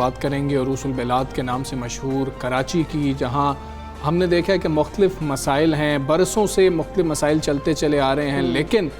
बात करेंगे उरूसुल बेलाद के नाम से मशहूर कराची की, जहाँ हमने देखा है कि मुख्तलिफ मसाइल हैं, बरसों से मुख्तलिफ मसाइल चलते चले आ रहे हैं लेकिन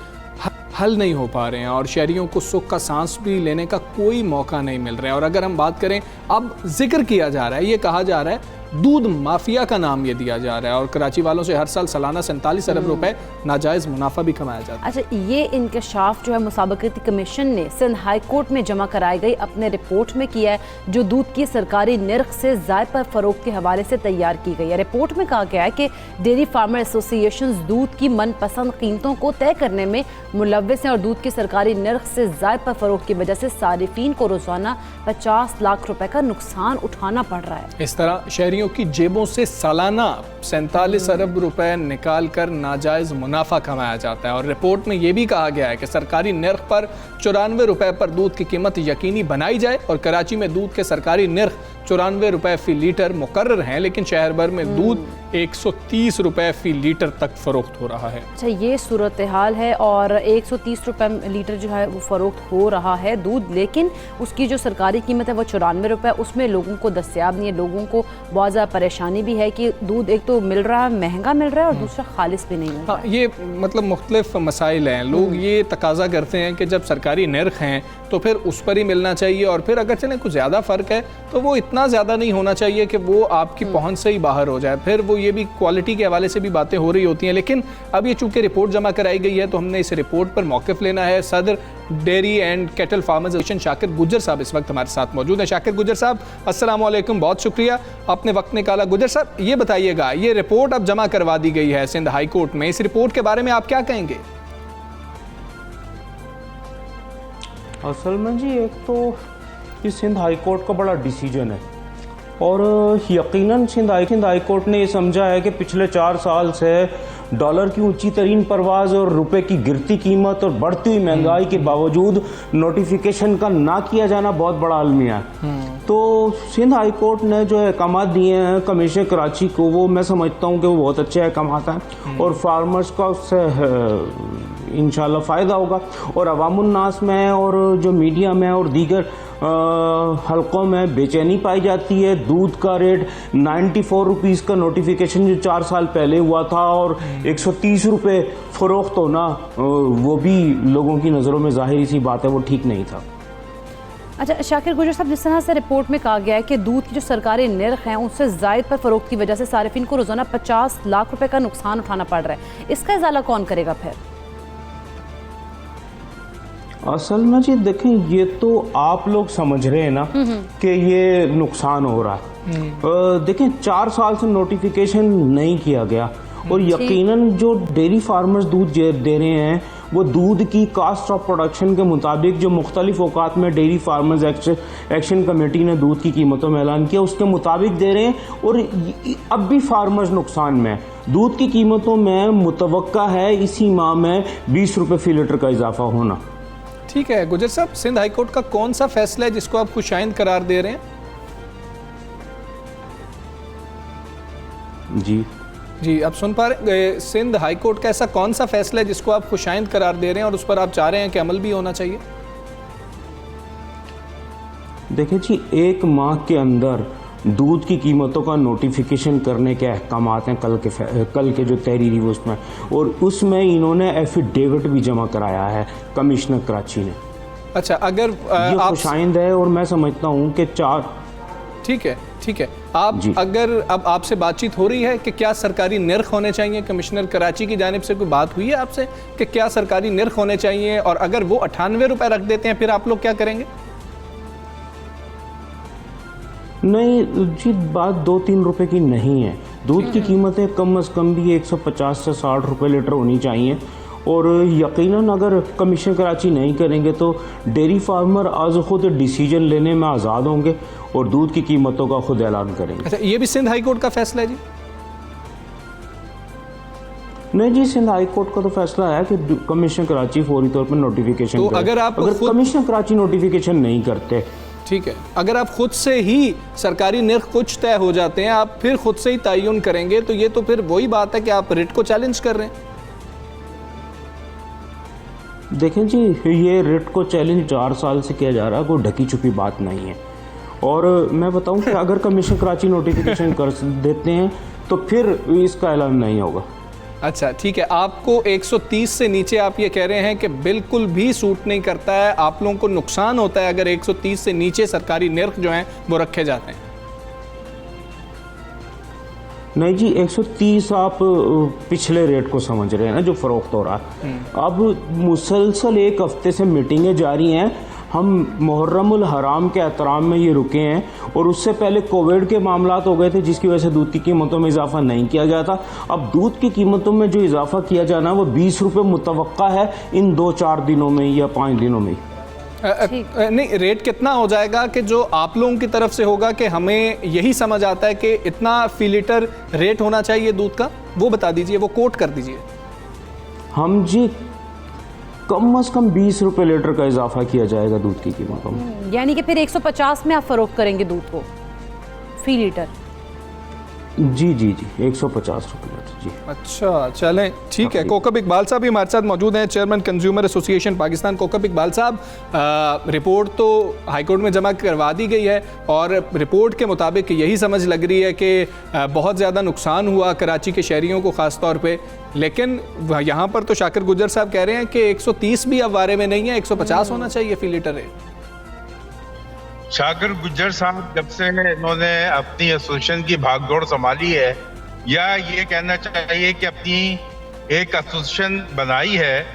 हल नहीं हो पा रहे हैं और शहरियों को सुख का सांस भी लेने का कोई मौका नहीं मिल रहा है। और अगर हम बात करें, अब जिक्र किया जा रहा है, ये कहा जा रहा है, दूध माफिया का नाम ये दिया जा रहा है और कराची वालों से हर साल सालाना 47 अरब रुपए नाजायज़ मुनाफा भी कमाया जाता है। अच्छा, ये इंकशाफ जो है मुसाबकती कमीशन ने सिंध हाई कोर्ट में जमा कराई गई अपने रिपोर्ट में किया है, जो दूध की सरकारी निर्ख से ज़ायद पर फ़रोख्त के हवाले से तैयार की गई है। रिपोर्ट में कहा गया है कि डेयरी फार्मर एसोसिएशन दूध की मनपसंद कीमतों को तय करने में मुलव्वस हैं और दूध की सरकारी निर्ख से ज़ायद पर फ़रोख्त की वजह से सारिफीन को रोज़ाना 50 लाख रुपए का नुकसान उठाना पड़ रहा है। इस तरह शहरियों की जेबों से सालाना 47 अरब रुपए निकाल कर नाजायज़ मुनाफा कमाया जाता है। और रिपोर्ट में यह भी कहा गया है कि सरकारी निर्ख पर 94 रुपए पर दूध की कीमत यकीनी बनाई जाए और कराची में दूध के सरकारी निर्ख 94 रुपए फ़ी लीटर मुकर्रर हैं, लेकिन शहर भर में दूध 130 रुपए फ़ी लीटर तक फ़रोख्त हो रहा है। अच्छा, ये सूरत हाल है और 130 रुपए लीटर जो है वो फ़रोख्त हो रहा है दूध, लेकिन उसकी जो सरकारी कीमत है वो 94 रुपए, उसमें लोगों को दस्तयाब नहीं है। लोगों को बहुत ज़्यादा परेशानी भी है कि दूध एक तो मिल रहा है, महंगा मिल रहा है, और दूसरा खालिस भी नहीं मिल रहा है। ये मतलब मुख्तलिफ मसाइल हैं। लोग ये तकाजा करते हैं कि जब सरकारी निर्ख हैं तो फिर उस पर ही मिलना चाहिए, और फिर अगर चलें कुछ ज़्यादा फ़र्क है तो वो इतना ज़्यादा नहीं होना चाहिए कि वो आपकी पहुंच से ही बाहर हो जाए। फिर वो ये भी क्वालिटी के हवाले से भी बातें हो रही होती हैं। लेकिन अब ये चूँकि रिपोर्ट जमा कराई गई है तो हमने इस रिपोर्ट पर मौक़िफ़ लेना है। सदर dairy and cattle farmers association Shakir Gujjar साहब इस वक्त हमारे साथ मौजूद हैं। शाकिर गुज्जर साहब, अस्सलाम वालेकुम, बहुत शुक्रिया आपने वक्त निकाला। गुज्जर साहब, ये बताइएगा, ये रिपोर्ट अब जमा करवा दी गई है सिंध हाई कोर्ट में, इस रिपोर्ट के बारे में आप क्या कहेंगे? असल में जी, एक तो ये सिंध हाई कोर्ट का बड़ा डिसीजन है और यकीनन सिंध हाई कोर्ट ने ये समझा है कि पिछले 4 साल से डॉलर की ऊंची तरीन परवाज़ और रुपए की गिरती कीमत और बढ़ती हुई महंगाई के बावजूद नोटिफिकेशन का ना किया जाना बहुत बड़ा अलमिया है। तो सिंध हाई कोर्ट ने जो अहकाम दिए हैं कमीशन कराची को, वो मैं समझता हूँ कि वो बहुत अच्छे अहकाम हैं और फार्मर्स का उससे इंशाल्लाह फ़ायदा होगा। और अवामुन्नास में और जो मीडिया में और दीगर हलकों में बेचैनी पाई जाती है। दूध का रेट 94 रुपीज़ का नोटिफिकेशन जो 4 साल पहले हुआ था और 130 रुपये फ़रोख्त होना, वो भी लोगों की नज़रों में ज़ाहिरी सी बात है वो ठीक नहीं था। अच्छा शाकिर गुज्जर साहब, जिस तरह से रिपोर्ट में कहा गया है कि दूध की जो सरकारी निर्ख हैं उससे ज़ायद पर फ़रोख्त की वजह से सारिफिन को रोज़ाना 50 लाख रुपए का नुकसान उठाना पड़ रहा है, इसका इजाला कौन करेगा फिर? असल में जी देखें, ये तो आप लोग समझ रहे हैं ना कि ये नुकसान हो रहा है। देखें, 4 साल से नोटिफिकेशन नहीं किया गया और यकीनन जो डेयरी फार्मर्स दूध दे रहे हैं वो दूध की कास्ट ऑफ प्रोडक्शन के मुताबिक जो मुख्तलिफ औकात में डेयरी फार्मर्स एक्शन कमेटी ने दूध की कीमतों में ऐलान किया उसके मुताबिक दे रहे हैं और अब भी फार्मर्स नुकसान में। दूध की कीमतों में मुतवक्का है इसी माह में 20 रुपये फ़ी लीटर का इजाफा होना। ठीक है गुज्जर साहब, सिंध हाई कोर्ट का कौन सा फैसला है जिसको आप खुशाइंद करार दे रहे हैं? जी आप सुन पा रहे हैं, सिंध हाई कोर्ट का ऐसा कौन सा फैसला है जिसको आप खुशाइंद करार दे रहे हैं और उस पर आप चाह रहे हैं कि अमल भी होना चाहिए? देखिए जी, 1 माह के अंदर दूध की कीमतों का नोटिफिकेशन करने के अहकाम हैं कल के जो तहरीरी वो उसमें, और उसमें इन्होंने एफिडेविट भी जमा कराया है कमिश्नर कराची ने। अच्छा, अगर ये खुशाइंद है और मैं समझता हूँ कि 4 ठीक है आप अगर अब आपसे बातचीत हो रही है कि क्या सरकारी निर्ख होने चाहिए, कमिश्नर कराची की जानिब से कोई बात हुई है आपसे कि क्या सरकारी निर्ख होने चाहिए, और अगर वो 98 रुपये रख देते हैं फिर आप लोग क्या करेंगे? नहीं जी, बात 2-3 रुपए की नहीं है। दूध की कीमतें कम अज़ कम भी 150 से 60 रुपये लीटर होनी चाहिए और यकीनन अगर कमीशन कराची नहीं करेंगे तो डेयरी फार्मर आज खुद डिसीजन लेने में आज़ाद होंगे और दूध की कीमतों का खुद ऐलान करेंगे। अच्छा, ये भी सिंध हाई कोर्ट का फैसला है जी? नहीं जी, सिंध हाई कोर्ट का तो फैसला है कि कमीशन कराची फौरी तौर पर नोटिफिकेशन तो अगर कमीशन कराची नोटिफिकेशन नहीं करते, ठीक है, अगर आप खुद से ही सरकारी निर्ख कुछ तय हो जाते हैं, आप फिर खुद से ही तयन करेंगे, तो ये तो फिर वही बात है कि आप रिट को चैलेंज कर रहे हैं। देखें जी, ये रिट को चैलेंज 4 साल से किया जा रहा है, कोई ढकी छुपी बात नहीं है और मैं बताऊं कि अगर कमीशन कराची नोटिफिकेशन कर देते हैं तो फिर इसका ऐलान नहीं होगा। अच्छा ठीक है, आपको 130 से नीचे आप ये कह रहे हैं कि बिल्कुल भी सूट नहीं करता है, आप लोगों को नुकसान होता है अगर 130 से नीचे सरकारी निर्ख जो हैं वो रखे जाते हैं? नहीं जी, 130 आप पिछले रेट को समझ रहे हैं ना जो फरोख्त हो रहा है। अब मुसलसल एक हफ्ते से मीटिंगें जारी हैं, हम मुहर्रमुल हराम के एहतराम में ये रुके हैं और उससे पहले कोविड के मामलात हो गए थे जिसकी वजह से दूध की कीमतों में इजाफा नहीं किया गया था। अब दूध की कीमतों में जो इजाफा किया जाना वो 20 रुपये मुतवक्का है इन 2-4 दिनों में या 5 दिनों में। नहीं, रेट कितना हो जाएगा कि जो आप लोगों की तरफ से होगा कि हमें यही समझ आता है कि इतना फी लीटर रेट होना चाहिए दूध का, वो बता दीजिए, वो कोट कर दीजिए। हम जी कम से कम 20 रुपये लीटर का इजाफा किया जाएगा दूध की कीमतों में। यानी कि फिर 150 में आप फरोख्त करेंगे दूध को फी लीटर? जी जी जी 150 रुपये लीटर जी। अच्छा चलें ठीक है। कोकब इकबाल साहब भी हमारे साथ मौजूद हैं, chairman consumer association Pakistan. Kokab Iqbal साहब, रिपोर्ट तो हाईकोर्ट में जमा करवा दी गई है और रिपोर्ट के मुताबिक यही समझ लग रही है कि बहुत ज़्यादा नुकसान हुआ कराची के शहरियों को ख़ास तौर पे, लेकिन यहाँ पर तो शाकिर गुज्जर साहब कह रहे हैं कि 130 भी अब वारे में नहीं है, 150 होना चाहिए फी लीटर रेट। शाकिर गुज्जर साहब जब से इन्होंने अपनी एसोसिएशन की भागदौड़ संभाली है, या ये कहना चाहिए कि अपनी एक एसोसिएशन बनाई है,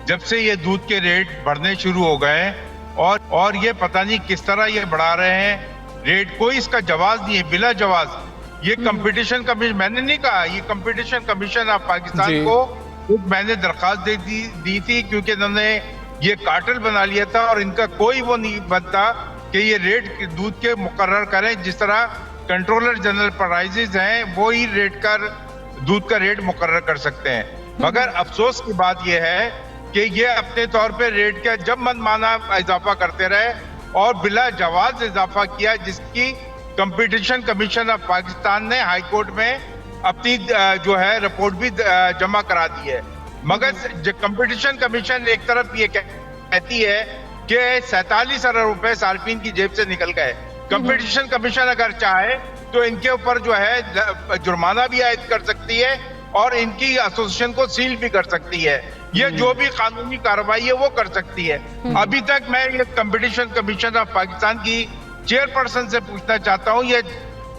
जब से ये दूध के रेट बढ़ने शुरू हो गए और ये पता नहीं किस तरह ये बढ़ा रहे हैं रेट, कोई इसका जवाब नहीं है, बिला जवाब। ये कंपटीशन कमीशन, मैंने नहीं कहा, ये कंपटीशन कमीशन ऑफ पाकिस्तान को मैंने दरखास्त दी थी क्योंकि इन्होंने ये कार्टेल बना लिया था और इनका कोई वो नहीं बनता कि ये रेट दूध के मुकर्रर करें, जिस तरह कंट्रोलर जनरल प्राइजेज हैं वो ही रेट का दूध का रेट मुकर्रर कर सकते हैं। मगर अफसोस की बात यह है कि ये अपने तौर पे रेट का जब मनमाना इजाफा करते रहे और बिला जवाज इजाफा किया, जिसकी कंपटीशन कमीशन ऑफ पाकिस्तान ने हाई कोर्ट में अपनी जो है रिपोर्ट भी जमा करा दी है। मगर कंपटीशन कमीशन एक तरफ ये कहती है कि 47 अरब रुपए सार्फिन की जेब से निकल गए। कंपटीशन कमीशन अगर चाहे तो इनके ऊपर जो है जुर्माना भी आयद कर सकती है और इनकी एसोसिएशन को सील भी कर सकती है। ये जो भी कानूनी कार्रवाई है वो कर सकती है। अभी तक मैं ये कंपटीशन कमीशन ऑफ पाकिस्तान की चेयरपर्सन से पूछना चाहता हूँ, ये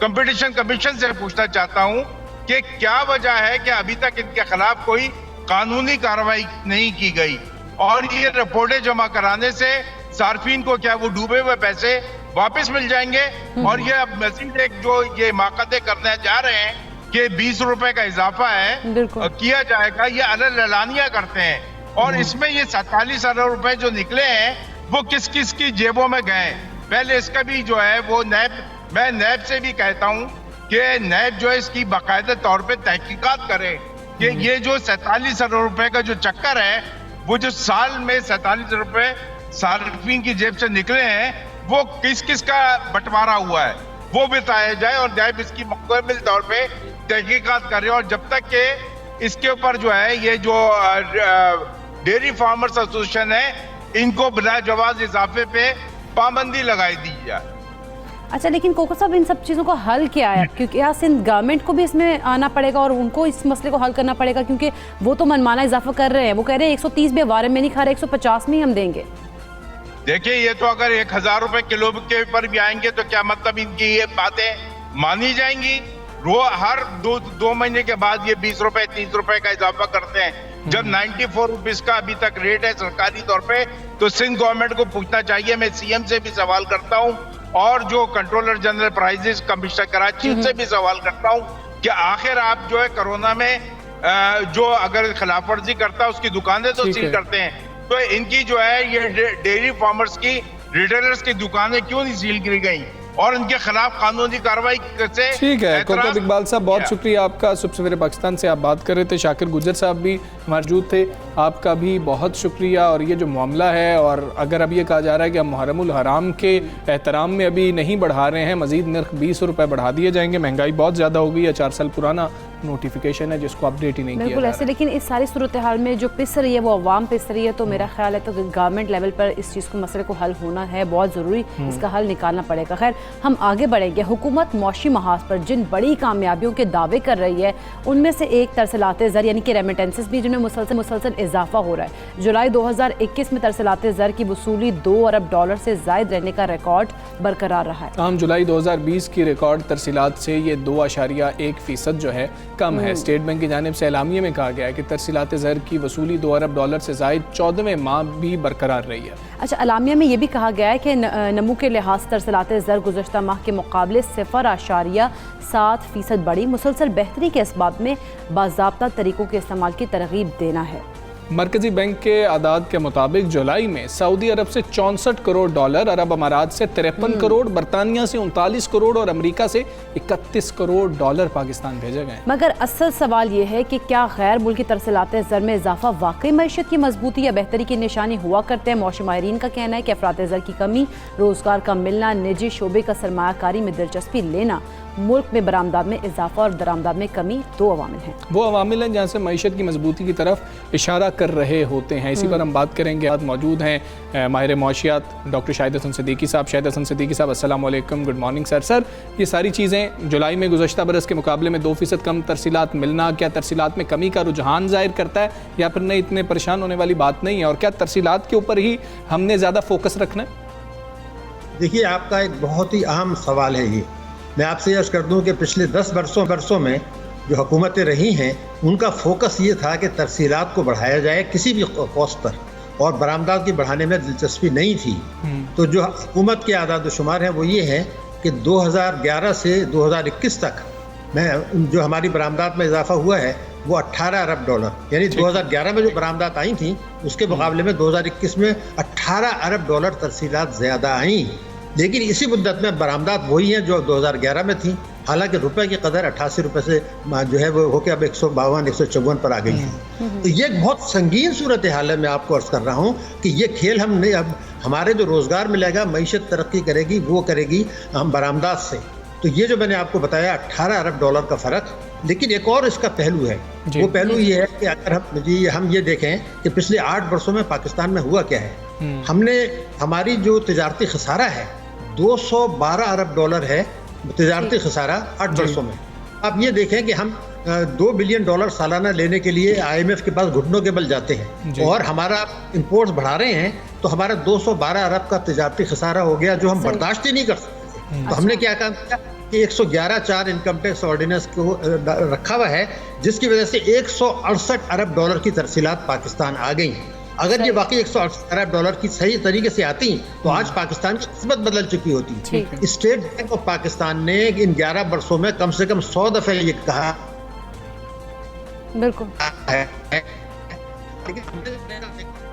कंपटीशन कमीशन से पूछना चाहता हूँ कि क्या वजह है कि अभी तक इनके खिलाफ कोई कानूनी कार्रवाई नहीं की गई और ये रिपोर्टें जमा कराने से सार्फिन को क्या वो डूबे हुए पैसे वापस मिल जाएंगे। और ये अब मजीद एक जो ये माकदे करने जा रहे हैं कि 20 रुपए का इजाफा है किया जाएगा, ये अलग-अलग करते हैं और इसमें ये 47 अरब रुपए जो निकले हैं वो किस किस की जेबों में गए। पहले इसका भी जो है वो मैं नैब से भी कहता हूँ कि नैब जो है इसकी बाकायदा तौर पे तहकीकात करे कि ये जो 47 अरब रुपए का जो चक्कर है, वो जो साल में 47 रुपए सार्फिन की जेब से निकले हैं, वो किस किस का बंटवारा हुआ है वो बताया जाए और नैब इसकी मुकम्मल तौर पे तहकीकात करे। और जब तक के इसके ऊपर जो है ये जो डेयरी फार्मर्स एसोसिएशन है, इनको बिना जवाज इजाफे पे पाबंदी लगाई दी जाए। अच्छा, लेकिन कोको साहब इन सब चीज़ों को हल क्या है? क्योंकि यहाँ सिंध गवर्नमेंट को भी इसमें आना पड़ेगा और उनको इस मसले को हल करना पड़ेगा, क्योंकि वो तो मनमाना इजाफा कर रहे हैं। वो कह रहे हैं 130 भी वारे में नहीं खा रहे, 150 में ही हम देंगे। देखिए, ये तो अगर 1000 रुपए किलो के ऊपर भी आएंगे तो क्या मतलब इनकी ये बातें मानी जाएंगी? हर दो महीने के बाद ये 20 रुपए 30 रुपए का इजाफा करते हैं। जब 94 रुपीज का अभी तक रेट है सरकारी तौर पे, तो सिंध गवर्नमेंट को पूछना चाहिए। मैं सीएम से भी सवाल करता हूँ और जो controller general prices commissioner Karachi उनसे भी सवाल करता हूँ कि आखिर आप जो है कोरोना में जो अगर खिलाफ वर्जी करता है उसकी दुकानें तो सील करते हैं, तो इनकी जो है ये डेयरी फार्मर्स की रिटेलर्स की दुकानें क्यों नहीं सील की गई और इनके खिलाफ कानूनी कार्रवाई से। ठीक है कोकब इकबाल साहब, बहुत शुक्रिया आपका। सुबह सवेरे पाकिस्तान से आप बात कर रहे थे, शाकिर गुज्जर साहब भी मौजूद थे, आपका भी बहुत शुक्रिया। और ये जो मामला है, और अगर अब ये कहा जा रहा है कि हम मुहर्रमुल हराम के एहतराम में अभी नहीं बढ़ा रहे हैं, मजीद नर्ख 20 रुपये बढ़ा दिए जाएंगे, महंगाई बहुत ज़्यादा हो गई है, 4 साल पुराना नोटिफिकेशन है जिसको अपडेट ही नहीं किया बिल्कुल जा ऐसे। रहा है। लेकिन इस सारी सूरत हाल में जो पिस रही है वो अवाम पिस रही है, तो मेरा ख्याल है तो गवर्नमेंट लेवल पर इस चीज़ को मसले को हल होना है बहुत ज़रूरी, इसका हल निकालना पड़ेगा। खैर हम आगे बढ़ेंगे। हुकूमत मौशी महाज पर जिन बड़ी कामयाबियों के दावे कर रही है उनमें से एक तरसलात ज़र यानी कि रेमिटेंसेस भी जिनमें मुसलसल इजाफा हो रहा है। जुलाई 2021 में तरसलात ज़र की वसूली $2 अरब से ज़ायद रहने का रिकॉर्ड बरकरार रहा है। हम जुलाई 2020 की रिकॉर्ड तरसीलात से ये 2.1% जो है कम है। स्टेट बैंक की जानिब से एलामिये में कहा गया है कि तरसीलात ज़र की वसूली $2 अरब से ज़ायद 14वें माह भी बरकरार रही है। अच्छा, अलामिया में ये भी कहा गया है कि नमू के लिहाज से तरसलात ज़र गुज़श्ता माह के मुकाबले 0.7% बढ़ी। मुसलसल बेहतरी के असबाब में बाज़ाब्ता तरीक़ों के इस्तेमाल की तरगीब देना है। मरकजी बैंक के आदाद के मुताबिक जुलाई में सऊदी अरब से $64 करोड़, अरब अमारात से 53 करोड़, बरतानिया से 39 करोड़ और अमेरिका से $31 करोड़ पाकिस्तान भेजे गए। मगर असल सवाल ये है कि क्या गैर मुल्की तरसलात ज़र में इजाफा वाकई मईशत की मजबूती या बेहतरी की निशानी हुआ करते हैं? मौशी माहिरीन का कहना है कि अफरात ज़र की कमी, रोज़गार का मिलना, निजी शोबे का सरमायाकारी में दिलचस्पी लेना, मुल्क में बरामदात में इजाफा और दरामदात में कमी दो अवामिल हैं। वो अवामिल हैं जहाँ से मईशत की मजबूती की तरफ इशारा कर रहे होते हैं। इसी पर हम बात करेंगे। आज मौजूद हैं माहिर मौशियात डॉक्टर शाहिद हसन सिद्दीकी साहब। शाहिद हसन सिद्दीकी साहब, अस्सलाम वालेकुम, गुड मॉर्निंग सर। सर, ये सारी चीज़ें जुलाई में गुज़श्ता बरस के मुकाबले में 2% कम तरसीलात मिलना, क्या तरसीलात में कमी का रुझान ज़ाहिर करता है या फिर नहीं, इतने परेशान होने वाली बात नहीं है? और क्या तरसीलात के ऊपर ही हमने ज़्यादा फोकस रखना है? देखिए, आपका एक बहुत ही अहम सवाल है ये। मैं आपसे अर्ज़ कर दूं कि पिछले 10 वर्षों में जो हुकूमतें रही हैं उनका फोकस ये था कि तरसीलात को बढ़ाया जाए किसी भी कॉस्ट पर, और बरामदात की बढ़ाने में दिलचस्पी नहीं थी। तो जो हुकूमत के आदाद शुमार हैं वो ये है कि 2011 से 2021 तक में जो हमारी बरामदात में इजाफा हुआ है वो $18 अरब, यानी 2011 में जो बरामदात आई थी उसके मुकाबले में 2021 में $18 अरब तरसीलात ज़्यादा आई। लेकिन इसी मुद्दत में बरामदात वही हैं जो 2011 में थी, हालांकि रुपए की कदर 88 रुपए से जो है वो होकर अब 152-154 पर आ गई है। तो ये एक बहुत संगीन सूरत हाल है। मैं आपको अर्ज़ कर रहा हूँ कि ये खेल हम नहीं, अब हमारे जो रोज़गार मिलेगा, मईशत तरक्की करेगी, वो करेगी हम बरामदात से। तो ये जो मैंने आपको बताया $18 अरब का फ़र्क। लेकिन एक और इसका पहलू है, वो पहलू ये है कि अगर हम ये देखें कि पिछले 8 वर्षों में पाकिस्तान में हुआ क्या है। हमने, हमारी जो तिजारती खसारा है $212 अरब है तिजारती खसारा 8 वर्षों में। आप ये देखें कि हम $2 बिलियन सालाना लेने के लिए IMF के पास घुटनों के बल जाते हैं और हमारा इंपोर्ट्स बढ़ा रहे हैं, तो हमारा 212 अरब का तिजारती खसारा हो गया जो हम बर्दाश्त ही नहीं कर सकते। तो हमने क्या काम किया कि 111(4) इनकम टैक्स ऑर्डिनेंस को रखा हुआ है, जिसकी वजह से $168 अरब की तरसीलात पाकिस्तान आ गई। अगर ये वाकई $168 अरब की सही तरीके से आती तो आज पाकिस्तान की किस्मत बदल चुकी होती। स्टेट बैंक ऑफ पाकिस्तान ने इन 11 वर्षों में कम से कम 100 दफे ये कहा बिल्कुल है।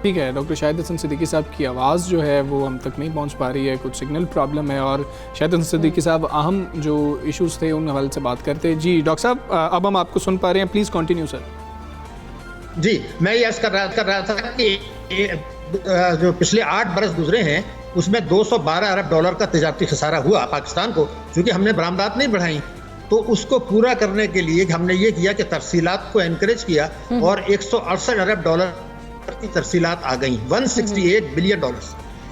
ठीक है, डॉक्टर शाहिद हसन सिद्दीकी साहब की आवाज़ जो है वो हम तक नहीं पहुंच पा रही है, कुछ सिग्नल प्रॉब्लम है। और शाहिद हसन सिद्दीकी साहब अहम जो इश्यूज़ थे उन हवाले से बात करते हैं। जी डॉक्टर साहब, अब हम आपको सुन पा रहे हैं, प्लीज़ कंटिन्यू सर। जी, मैं ये अर्ज़ कर रहा था कि जो पिछले 8 बरस गुजरे हैं उसमें $212 अरब का तिजारती खसारा हुआ पाकिस्तान को, क्योंकि हमने बरामदात नहीं बढ़ाई। तो उसको पूरा करने के लिए हमने ये किया कि तरसीलात को एनकरेज किया और $168 अरब की तरसीलात आ गई, $168 बिलियन।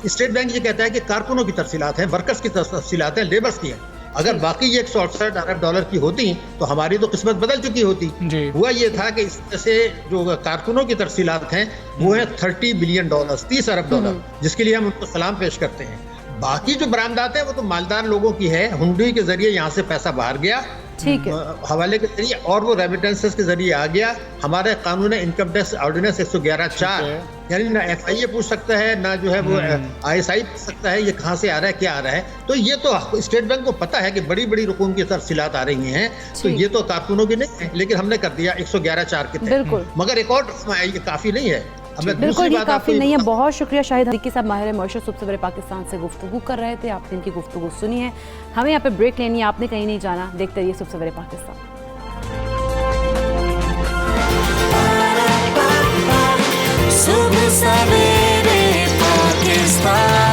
स्टेट बैंक ये कहता है कि कारकुनों की तरसीलात हैं, वर्कर्स की तरसीलात हैं, लेबर्स की हैं। अगर बाकी ये $168 अरब की होती तो हमारी तो किस्मत बदल चुकी होती। हुआ ये था कि इस तरह से जो कारकुनों की तरसीलात हैं वो है $30 बिलियन, $30 अरब, जिसके लिए हम उनको सलाम पेश करते हैं। बाकी जो बरामदात है वो तो मालदार लोगों की है, हुंडी के जरिए यहाँ से पैसा बाहर गया, ठीक है, हवाले के जरिए, और वो रेमिटेंसेस के जरिए आ गया। हमारे कानून इनकम टैक्स ऑर्डिनेंस 111(4), यानी ना FIA पूछ सकता है ना जो है वो ISI पूछ सकता है ये कहाँ से आ रहा है, क्या आ रहा है। तो ये तो स्टेट बैंक को पता है कि बड़ी बड़ी रकूम की तरसीलात आ रही हैं, तो ये तो कारकुनों की नहीं है, लेकिन हमने कर दिया 111(4) के तहत। मगर एक और ये काफ़ी नहीं है। बिल्कुल ये काफ़ी नहीं है। बहुत शुक्रिया शाहिद सिद्दीकी साहब, माहिर मौशत सुबह सवेरे पाकिस्तान से गुफ्तगू कर रहे थे। आपने इनकी गुफ्तगू सुनी है। हमें यहाँ पे ब्रेक लेनी है, आपने कहीं नहीं जाना। देखते रहिए सुबह सवेरे पाकिस्तान। सुबह सवेरे पाकिस्तान।